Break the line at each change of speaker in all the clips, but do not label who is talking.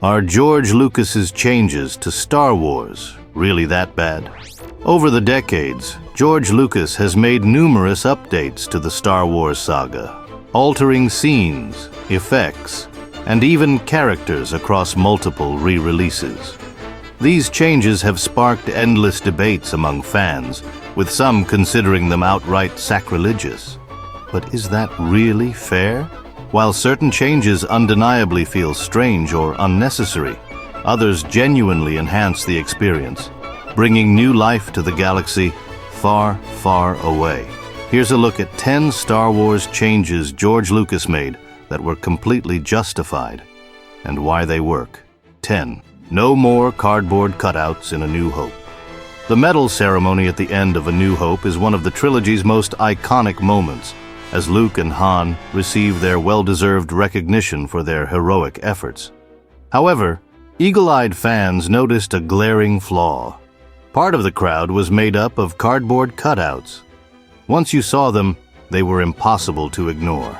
Are George Lucas's changes to Star Wars really that bad? Over the decades, George Lucas has made numerous updates to the Star Wars saga, altering scenes, effects, and even characters across multiple re-releases. These changes have sparked endless debates among fans, with some considering them outright sacrilegious. But is that really fair? While certain changes undeniably feel strange or unnecessary, others genuinely enhance the experience, bringing new life to the galaxy far, far away. Here's a look at 10 Star Wars changes George Lucas made that were completely justified, and why they work. 10. No more cardboard cutouts in A New Hope. The medal ceremony at the end of A New Hope is one of the trilogy's most iconic moments, as Luke and Han receive their well-deserved recognition for their heroic efforts. However, eagle-eyed fans noticed a glaring flaw. Part of the crowd was made up of cardboard cutouts. Once you saw them, they were impossible to ignore.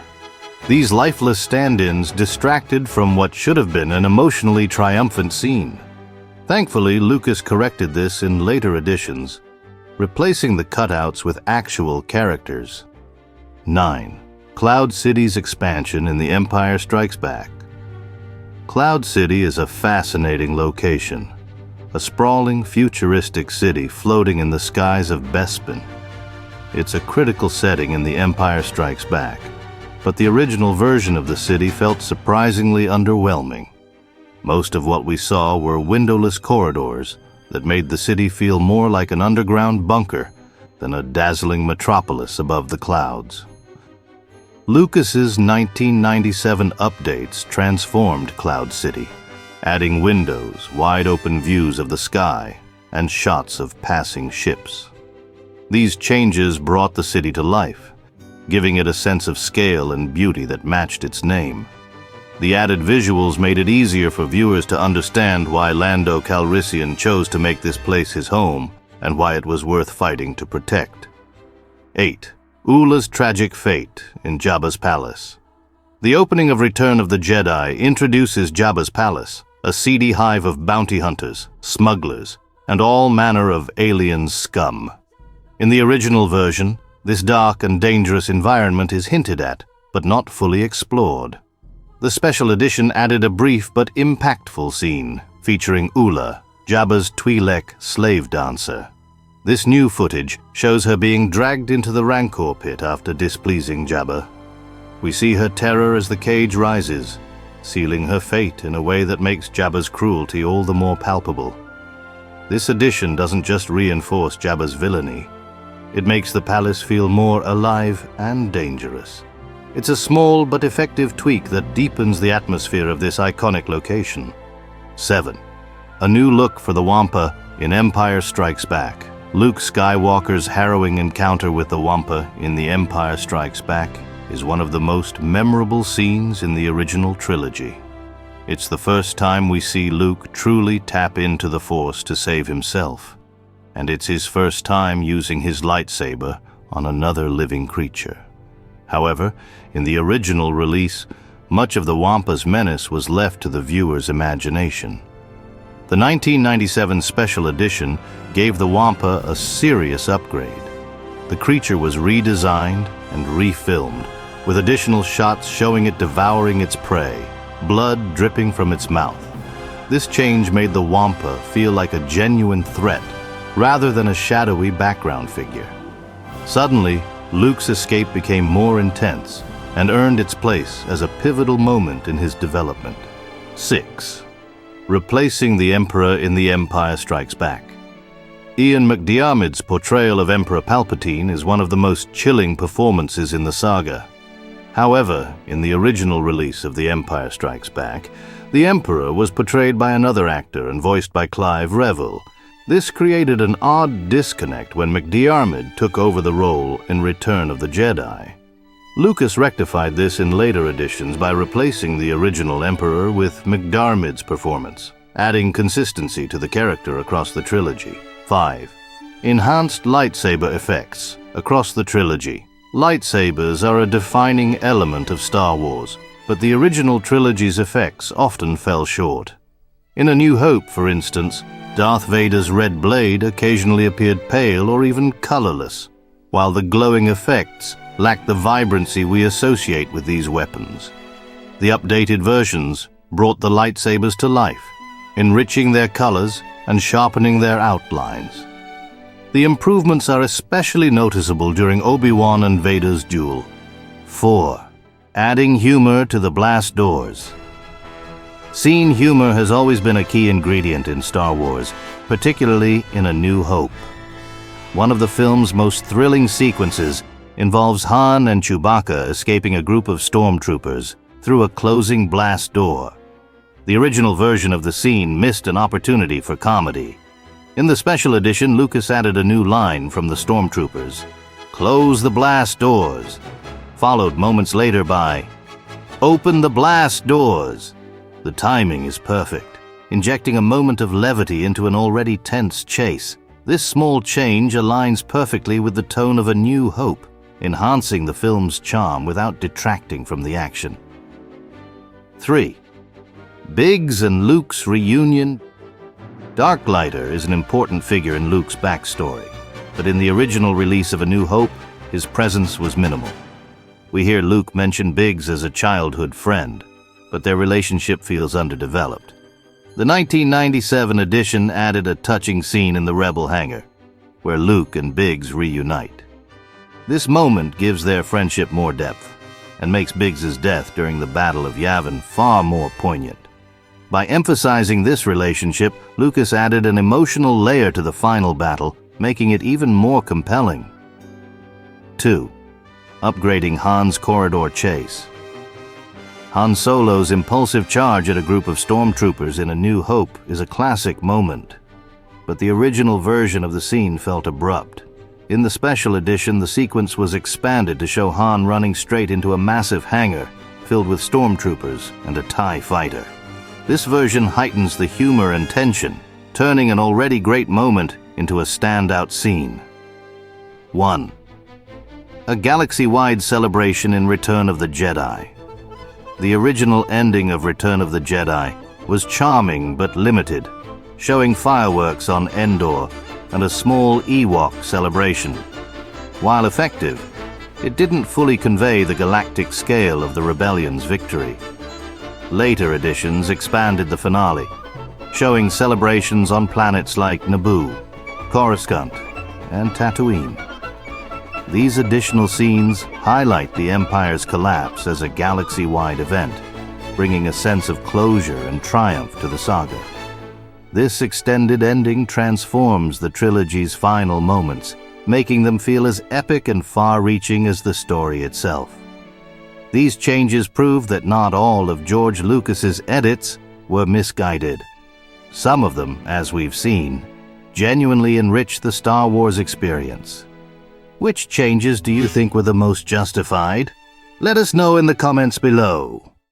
These lifeless stand-ins distracted from what should have been an emotionally triumphant scene. Thankfully, Lucas corrected this in later editions, replacing the cutouts with actual characters. 9. Cloud City's expansion in The Empire Strikes Back. Cloud City is a fascinating location, a sprawling, futuristic city floating in the skies of Bespin. It's a critical setting in The Empire Strikes Back, but the original version of the city felt surprisingly underwhelming. Most of what we saw were windowless corridors that made the city feel more like an underground bunker than a dazzling metropolis above the clouds. Lucas's 1997 updates transformed Cloud City, adding windows, wide-open views of the sky, and shots of passing ships. These changes brought the city to life, giving it a sense of scale and beauty that matched its name. The added visuals made it easier for viewers to understand why Lando Calrissian chose to make this place his home and why it was worth fighting to protect. 8. Oola's tragic fate in Jabba's palace. The opening of Return of the Jedi introduces Jabba's palace, a seedy hive of bounty hunters, smugglers, and all manner of alien scum. In the original version, this dark and dangerous environment is hinted at, but not fully explored. The special edition added a brief but impactful scene featuring Oola, Jabba's Twi'lek slave dancer. This new footage shows her being dragged into the Rancor pit after displeasing Jabba. We see her terror as the cage rises, sealing her fate in a way that makes Jabba's cruelty all the more palpable. This addition doesn't just reinforce Jabba's villainy, it makes the palace feel more alive and dangerous. It's a small but effective tweak that deepens the atmosphere of this iconic location. 7. A new look for the Wampa in Empire Strikes Back. Luke Skywalker's harrowing encounter with the Wampa in The Empire Strikes Back is one of the most memorable scenes in the original trilogy. It's the first time we see Luke truly tap into the Force to save himself, and it's his first time using his lightsaber on another living creature. However, in the original release, much of the Wampa's menace was left to the viewer's imagination. The 1997 special edition gave the Wampa a serious upgrade. The creature was redesigned and refilmed, with additional shots showing it devouring its prey, blood dripping from its mouth. This change made the Wampa feel like a genuine threat, rather than a shadowy background figure. Suddenly, Luke's escape became more intense and earned its place as a pivotal moment in his development. 6. Replacing the Emperor in The Empire Strikes Back. Ian McDiarmid's portrayal of Emperor Palpatine is one of the most chilling performances in the saga. However, in the original release of The Empire Strikes Back, the Emperor was portrayed by another actor and voiced by Clive Revill. This created an odd disconnect when McDiarmid took over the role in Return of the Jedi. Lucas rectified this in later editions by replacing the original Emperor with McDiarmid's performance, adding consistency to the character across the trilogy. 5. Enhanced lightsaber effects across the trilogy. Lightsabers are a defining element of Star Wars, but the original trilogy's effects often fell short. In A New Hope, for instance, Darth Vader's red blade occasionally appeared pale or even colorless, while the glowing effects lacked the vibrancy we associate with these weapons. The updated versions brought the lightsabers to life, enriching their colors and sharpening their outlines. The improvements are especially noticeable during Obi-Wan and Vader's duel. 4. Adding humor to the blast doors. Scene humor has always been a key ingredient in Star Wars, particularly in A New Hope. One of the film's most thrilling sequences involves Han and Chewbacca escaping a group of stormtroopers through a closing blast door. The original version of the scene missed an opportunity for comedy. In the special edition, Lucas added a new line from the stormtroopers, "Close the blast doors," followed moments later by, "Open the blast doors." The timing is perfect, injecting a moment of levity into an already tense chase. This small change aligns perfectly with the tone of A New Hope, enhancing the film's charm without detracting from the action. 3. Biggs and Luke's reunion. Darklighter is an important figure in Luke's backstory, but in the original release of A New Hope, his presence was minimal. We hear Luke mention Biggs as a childhood friend, but their relationship feels underdeveloped. The 1997 edition added a touching scene in the Rebel hangar, where Luke and Biggs reunite. This moment gives their friendship more depth, and makes Biggs's death during the Battle of Yavin far more poignant. By emphasizing this relationship, Lucas added an emotional layer to the final battle, making it even more compelling. 2. Upgrading Han's corridor chase. Han Solo's impulsive charge at a group of stormtroopers in A New Hope is a classic moment, but the original version of the scene felt abrupt. In the special edition, the sequence was expanded to show Han running straight into a massive hangar filled with stormtroopers and a TIE fighter. This version heightens the humor and tension, turning an already great moment into a standout scene. 1. A galaxy-wide celebration in Return of the Jedi. The original ending of Return of the Jedi was charming but limited, showing fireworks on Endor and a small Ewok celebration. While effective, it didn't fully convey the galactic scale of the rebellion's victory. Later editions expanded the finale, showing celebrations on planets like Naboo, Coruscant, and Tatooine. These additional scenes highlight the Empire's collapse as a galaxy-wide event, bringing a sense of closure and triumph to the saga. This extended ending transforms the trilogy's final moments, making them feel as epic and far-reaching as the story itself. These changes prove that not all of George Lucas's edits were misguided. Some of them, as we've seen, genuinely enrich the Star Wars experience. Which changes do you think were the most justified? Let us know in the comments below.